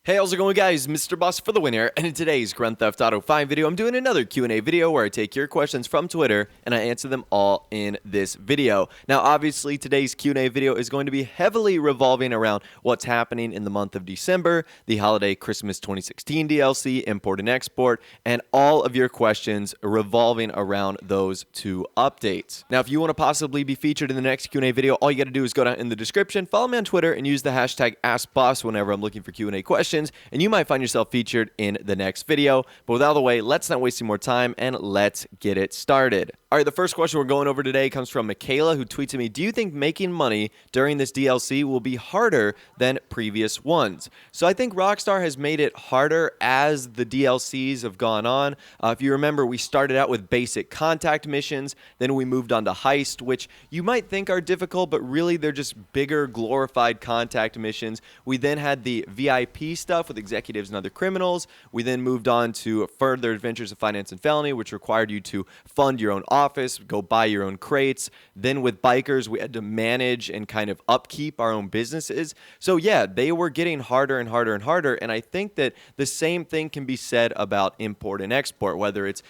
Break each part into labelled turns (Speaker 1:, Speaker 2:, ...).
Speaker 1: Hey, how's it going, guys? Mr. Boss for the win here, and in today's Grand Theft Auto 5 video, I'm doing another Q&A video where I take your questions from Twitter and I answer them all in this video. Now, obviously, today's Q&A video is going to be heavily revolving around what's happening in the month of December, the holiday Christmas 2016 DLC, import and export, and all of your questions revolving around those two updates. Now, if you want to possibly be featured in the next Q&A video, all you got to do is go down in the description, follow me on Twitter, and use the hashtag AskBoss whenever I'm looking for Q&A questions. And you might find yourself featured in the next video. But without the way, let's not waste any more time and let's get it started. All right, the first question we're going over today comes from Michaela, who tweets at me, do you think making money during this DLC will be harder than previous ones? So I think Rockstar has made it harder as the DLCs have gone on. If you remember, we started out with basic contact missions, then we moved on to heist, which you might think are difficult, but really they're just bigger, glorified contact missions. We then had the VIP stuff with executives and other criminals. We then moved on to further adventures of finance and felony, which required you to fund your own office, go buy your own crates. Then with bikers, we had to manage and kind of upkeep our own businesses. So yeah, they were getting harder and harder and harder. And I think that the same thing can be said about import and export, whether it's,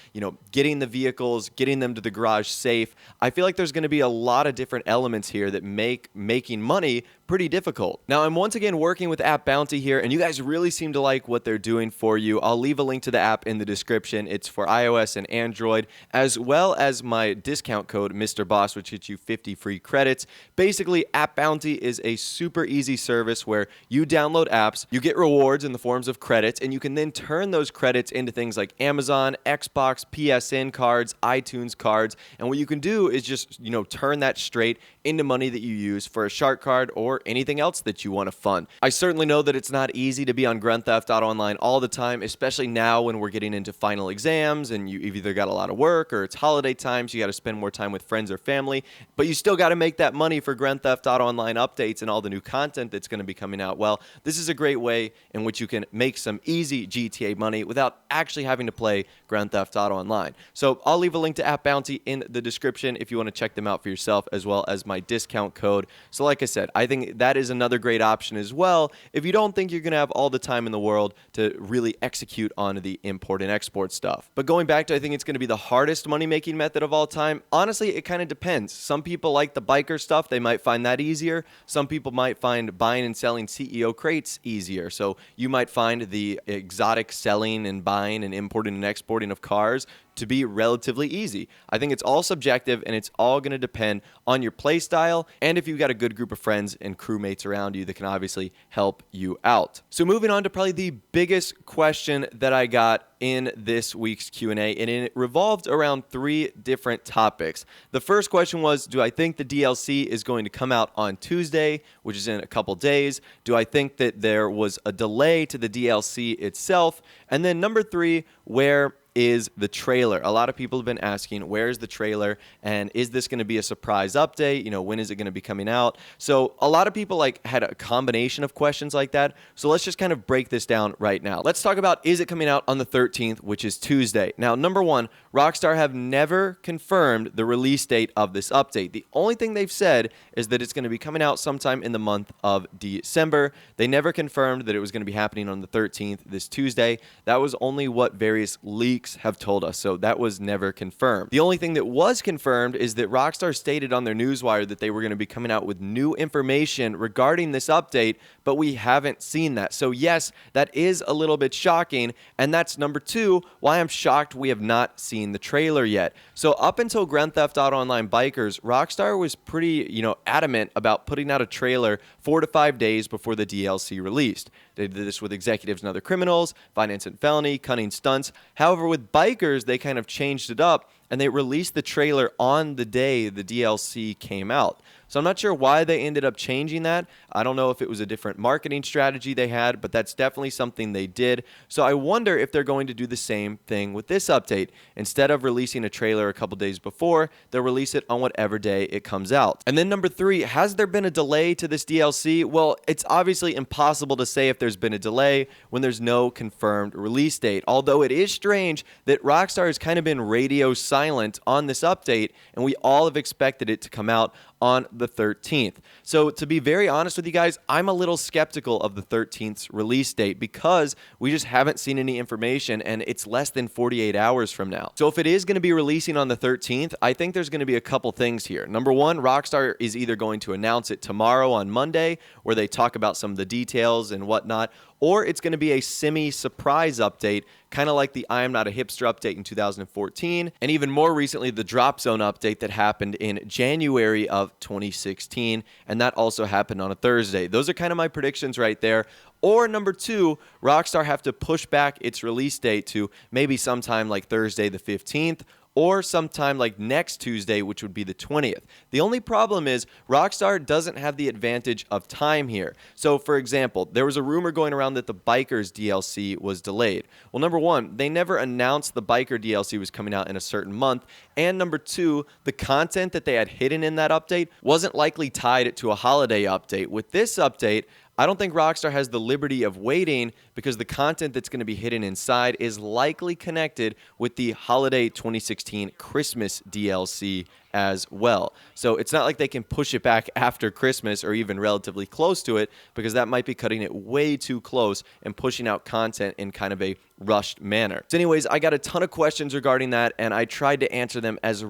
Speaker 1: getting the vehicles, getting them to the garage safe. I feel like there's going to be a lot of different elements here that make making money pretty difficult. Now, I'm once again working with App Bounty here, and you guys really seem to like what they're doing for you. I'll leave a link to the app in the description. It's for iOS and Android, as well as my discount code, Mr. Boss, which gets you 50 free credits. Basically, App Bounty is a super easy service where you download apps, you get rewards in the forms of credits, and you can then turn those credits into things like Amazon, Xbox, PSN cards, iTunes cards, and what you can do is just, turn that straight into money that you use for a shark card or anything else that you want to fund. I certainly know that it's not easy to be on Grand Theft Auto Online all the time, especially now when we're getting into final exams and you've either got a lot of work or it's holiday time, so you got to spend more time with friends or family, but you still got to make that money for Grand Theft Auto Online updates and all the new content that's going to be coming out. Well, this is a great way in which you can make some easy GTA money without actually having to play Grand Theft Auto Online. So I'll leave a link to App Bounty in the description if you want to check them out for yourself, as well as my discount code. So like I said, I think that is another great option as well if you don't think you're going to have all the time in the world to really execute on the import and export stuff. But going back to, I think it's going to be the hardest money-making method of all time, honestly, it kind of depends. Some people like the biker stuff. They might find that easier. Some people might find buying and selling CEO crates easier. So you might find the exotic selling and buying and importing and exporting of cars to be relatively easy. I think it's all subjective and it's all going to depend on your play style and if you've got a good group of friends and crewmates around you that can obviously help you out. So moving on to probably the biggest question that I got in this week's Q&A, and it revolved around three different topics. The first question was, do I think the DLC is going to come out on Tuesday, which is in a couple days? Do I think that there was a delay to the DLC itself? And then number three, where is the trailer? A lot of people have been asking, where's the trailer? And is this going to be a surprise update? When is it going to be coming out? So a lot of people had a combination of questions like that. So let's just kind of break this down right now. Let's talk about, is it coming out on the 13th, which is Tuesday? Now, number one, Rockstar have never confirmed the release date of this update. The only thing they've said is that it's going to be coming out sometime in the month of December. They never confirmed that it was going to be happening on the 13th, this Tuesday. That was only what various leaks have told us, so that was never confirmed. The only thing that was confirmed is that Rockstar stated on their newswire that they were going to be coming out with new information regarding this update, but we haven't seen that. So yes, that is a little bit shocking, and that's number two, why I'm shocked we have not seen the trailer yet. So up until Grand Theft Auto Online Bikers, Rockstar was pretty, adamant about putting out a trailer 4 to 5 days before the DLC released. They did this with executives and other criminals, finance and felony, cunning stunts. However, with bikers, they kind of changed it up and they released the trailer on the day the DLC came out. So I'm not sure why they ended up changing that. I don't know if it was a different marketing strategy they had, but that's definitely something they did. So I wonder if they're going to do the same thing with this update. Instead of releasing a trailer a couple days before, they'll release it on whatever day it comes out. And then number three, has there been a delay to this DLC? Well, it's obviously impossible to say if there's been a delay when there's no confirmed release date. Although it is strange that Rockstar has kind of been radio silent silent on this update, and we all have expected it to come out on the 13th. So to be very honest with you guys, I'm a little skeptical of the 13th's release date because we just haven't seen any information, and it's less than 48 hours from now. So if it is going to be releasing on the 13th, I think there's going to be a couple things here. Number one, Rockstar is either going to announce it tomorrow on Monday, where they talk about some of the details and whatnot, or it's going to be a semi-surprise update, kind of like the I Am Not a Hipster update in 2014, and even more recently, the Drop Zone update that happened in January of 2016, and that also happened on a Thursday. Those are kind of my predictions right there. Or number two, Rockstar have to push back its release date to maybe sometime like Thursday the 15th, or sometime like next Tuesday, which would be the 20th. The only problem is Rockstar doesn't have the advantage of time here. So, for example, there was a rumor going around that the Bikers DLC was delayed. Well, number one, they never announced the Biker DLC was coming out in a certain month. And number two, the content that they had hidden in that update wasn't likely tied to a holiday update. With this update, I don't think Rockstar has the liberty of waiting because the content that's going to be hidden inside is likely connected with the holiday 2016 Christmas DLC as well. So it's not like they can push it back after Christmas or even relatively close to it, because that might be cutting it way too close and pushing out content in kind of a rushed manner. So anyways, I got a ton of questions regarding that, and I tried to answer them as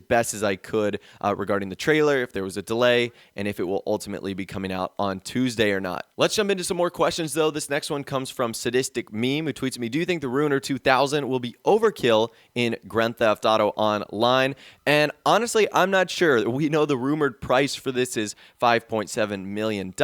Speaker 1: best as I could regarding the trailer, if there was a delay, and if it will ultimately be coming out on Tuesday or not. Let's jump into some more questions though. This next one comes from Sadistic Meme, who tweets at me, do you think the Ruiner 2000 will be overkill in Grand Theft Auto Online? And honestly, I'm not sure. We know the rumored price for this is $5.7 million,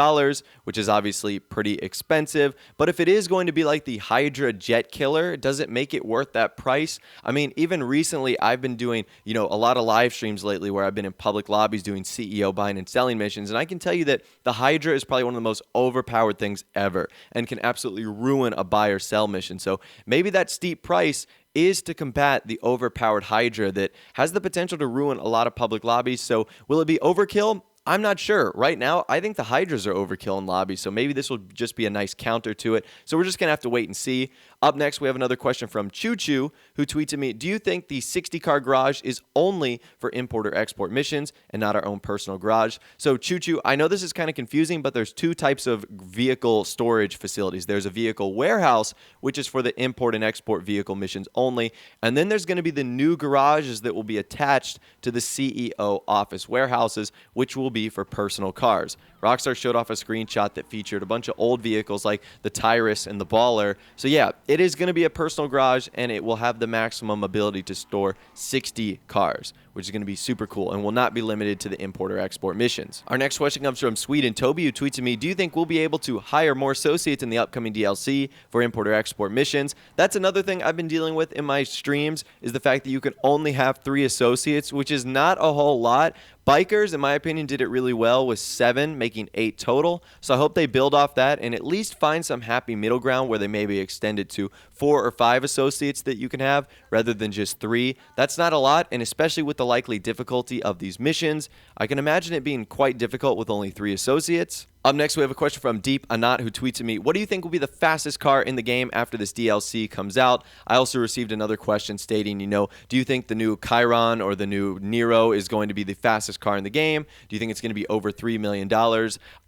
Speaker 1: which is obviously pretty expensive. But if it is going to be like the Hydra Jet Killer, does it make it worth that price? I mean, even recently, I've been doing, a lot of live streams lately where I've been in public lobbies doing CEO buying and selling missions. And I can tell you that the Hydra is probably one of the most overpowered things ever and can absolutely ruin a buy or sell mission. So maybe that steep price is to combat the overpowered Hydra that has the potential to ruin a lot of public lobbies. So will it be overkill? I'm not sure. Right now, I think the Hydras are overkill in lobbies, so maybe this will just be a nice counter to it. So we're just going to have to wait and see. Up next, we have another question from Choo Choo, who tweeted me, do you think the 60-car garage is only for import-or-export missions and not our own personal garage? So Choo Choo, I know this is kind of confusing, but there's two types of vehicle storage facilities. There's a vehicle warehouse, which is for the import and export vehicle missions only, and then there's going to be the new garages that will be attached to the CEO office warehouses, which will be for personal cars. Rockstar showed off a screenshot that featured a bunch of old vehicles like the Tyrus and the Baller. So yeah, it is going to be a personal garage, and it will have the maximum ability to store 60 cars, which is going to be super cool and will not be limited to the import or export missions. Our next question comes from Sweden Toby, who tweets at me, do you think we'll be able to hire more associates in the upcoming DLC for import or export missions? That's another thing I've been dealing with in my streams, is the fact that you can only have 3 associates, which is not a whole lot. Bikers, in my opinion, did it really well with 7, making 8 total. So I hope they build off that and at least find some happy middle ground where they maybe extend it to 4 or 5 associates that you can have rather than just 3. That's not a lot, and especially with the likely difficulty of these missions, I can imagine it being quite difficult with only 3 associates. Up next, we have a question from Deep Anat, who tweets at me, what do you think will be the fastest car in the game after this DLC comes out? I also received another question stating, do you think the new Chiron or the new Nero is going to be the fastest car in the game? Do you think it's going to be over $3 million?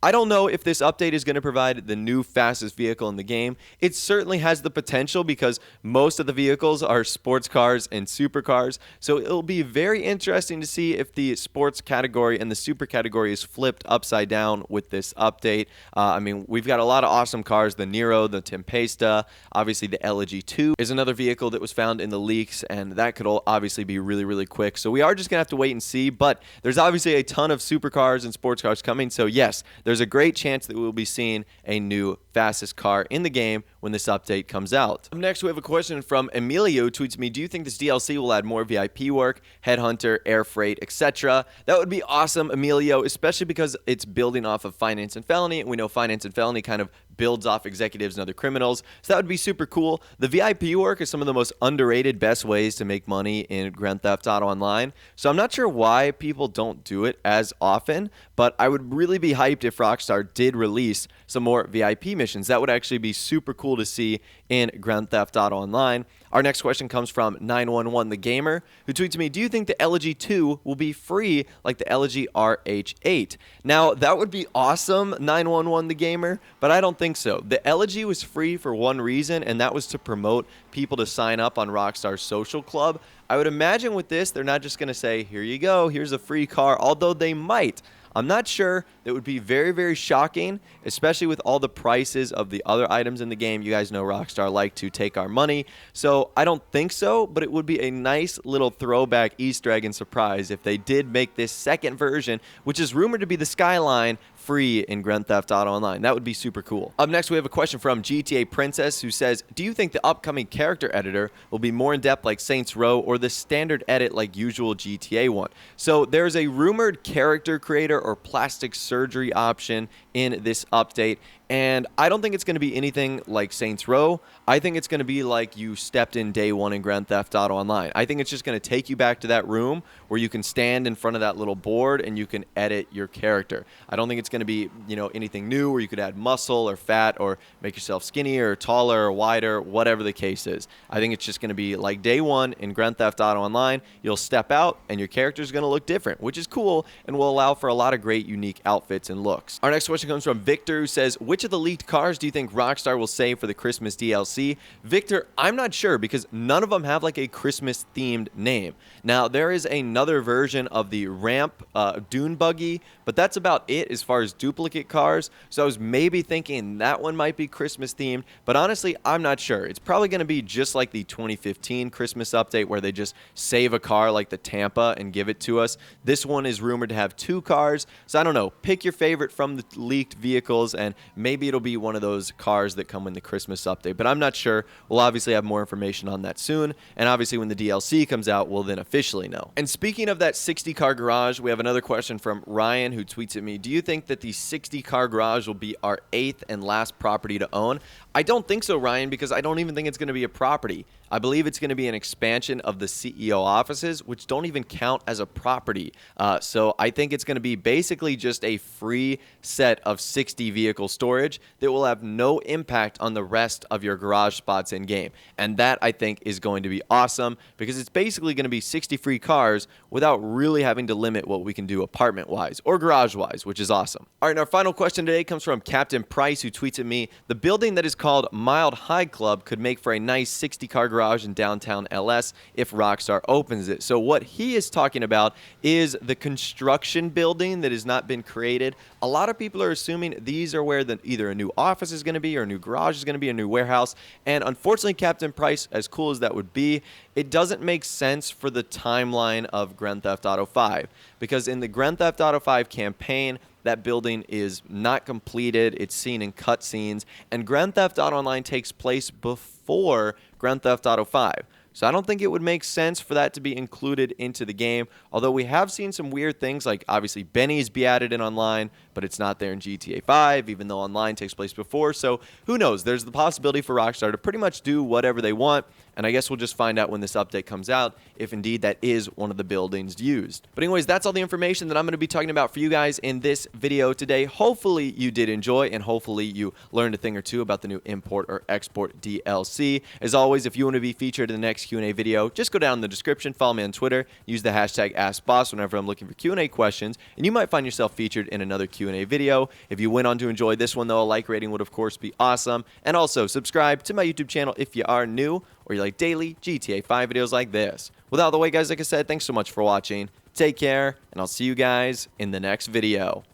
Speaker 1: I don't know if this update is going to provide the new fastest vehicle in the game. It certainly has the potential because most of the vehicles are sports cars and supercars. So it'll be very interesting to see if the sports category and the super category is flipped upside down with this update. I mean, we've got a lot of awesome cars. The Nero, the Tempesta, obviously the Elegy 2 is another vehicle that was found in the leaks, and that could all obviously be really, really quick. So we are just going to have to wait and see, but there's obviously a ton of supercars and sports cars coming. So yes, there's a great chance that we'll be seeing a new fastest car in the game when this update comes out. Up next, we have a question from Emilio, who tweets me, do you think this DLC will add more VIP work, headhunter, air freight, etc.? That would be awesome, Emilio, especially because it's building off of Finance and Felony, and we know Finance and Felony kind of builds off executives and other criminals. So that would be super cool. The VIP work is some of the most underrated, best ways to make money in Grand Theft Auto Online. So I'm not sure why people don't do it as often, but I would really be hyped if Rockstar did release some more VIP missions. That would actually be super cool to see in Grand Theft Auto Online. Our next question comes from 911 the Gamer, who tweets me, do you think the LG 2 will be free like the LG RH8? Now, that would be awesome, 911 the Gamer, but I don't think so. The LG was free for one reason, and that was to promote people to sign up on Rockstar's social club. I would imagine with this, they're not just going to say, here you go, here's a free car, although they might. I'm not sure. That would be very, very shocking, especially with all the prices of the other items in the game. You guys know Rockstar like to take our money, so I don't think so, but it would be a nice little throwback Easter egg and surprise if they did make this second version, which is rumored to be the Skyline, free in Grand Theft Auto Online. That would be super cool. Up next, we have a question from GTA Princess, who says, do you think the upcoming character editor will be more in-depth like Saints Row or the standard edit like usual GTA one? So there's a rumored character creator or plastic surgery option in this update, and I don't think it's going to be anything like Saints Row. I think it's going to be like you stepped in day one in Grand Theft Auto Online. I think it's just going to take you back to that room where you can stand in front of that little board and you can edit your character. I don't think it's going to be, anything new where you could add muscle or fat or make yourself skinnier or taller or wider, whatever the case is. I think it's just going to be like day one in Grand Theft Auto Online. You'll step out and your character is going to look different, which is cool and will allow for a lot of great unique outfits and looks. Our next question comes from Victor, who says, which of the leaked cars do you think Rockstar will save for the Christmas DLC? Victor, I'm not sure because none of them have like a Christmas themed name. Now, there is another version of the ramp dune buggy, but that's about it as far as duplicate cars. So I was maybe thinking that one might be Christmas themed, but honestly, I'm not sure. It's probably going to be just like the 2015 Christmas update where they just save a car like the Tampa and give it to us. This one is rumored to have 2 cars. So I don't know. Pick your favorite from the leaked vehicles and maybe it'll be one of those cars that come in the Christmas update, but I'm not sure. We'll obviously have more information on that soon, and obviously when the DLC comes out, we'll then officially know. And speaking of that 60-car garage, we have another question from Ryan, who tweets at me, do you think that the 60-car garage will be our 8th and last property to own? I don't think so, Ryan, because I don't even think it's going to be a property. I believe it's going to be an expansion of the CEO offices, which don't even count as a property. So I think it's going to be basically just a free set of 60 vehicle storage that will have no impact on the rest of your garage spots in game. And that, I think, is going to be awesome because it's basically going to be 60 free cars without really having to limit what we can do apartment-wise or garage-wise, which is awesome. All right, and our final question today comes from Captain Price, who tweets at me, the building that is called Mild High Club could make for a nice 60-car garage in downtown LS if Rockstar opens it. So what he is talking about is the construction building that has not been created. A lot of people are assuming these are where either a new office is going to be or a new garage is going to be, a new warehouse. And unfortunately, Captain Price, as cool as that would be, it doesn't make sense for the timeline of Grand Theft Auto 5. Because in the Grand Theft Auto 5 campaign, that building is not completed. It's seen in cutscenes. And Grand Theft Auto Online takes place before Grand Theft Auto 5. So I don't think it would make sense for that to be included into the game. Although we have seen some weird things like obviously Benny's be added in online, but it's not there in GTA 5, even though online takes place before. So who knows? There's the possibility for Rockstar to pretty much do whatever they want. And I guess we'll just find out when this update comes out if indeed that is one of the buildings used. But anyways, that's all the information that I'm going to be talking about for you guys in this video today. Hopefully you did enjoy and hopefully you learned a thing or two about the new import or export DLC. As always, if you want to be featured in the next Q&A video, just go down in the description, follow me on Twitter, use the hashtag AskBoss whenever I'm looking for Q&A questions, and you might find yourself featured in another Q&A video. If you went on to enjoy this one, though, a like rating would of course be awesome. And also subscribe to my YouTube channel if you are new or you like daily GTA 5 videos like this. Without the way, guys, like I said, thanks so much for watching. Take care, and I'll see you guys in the next video.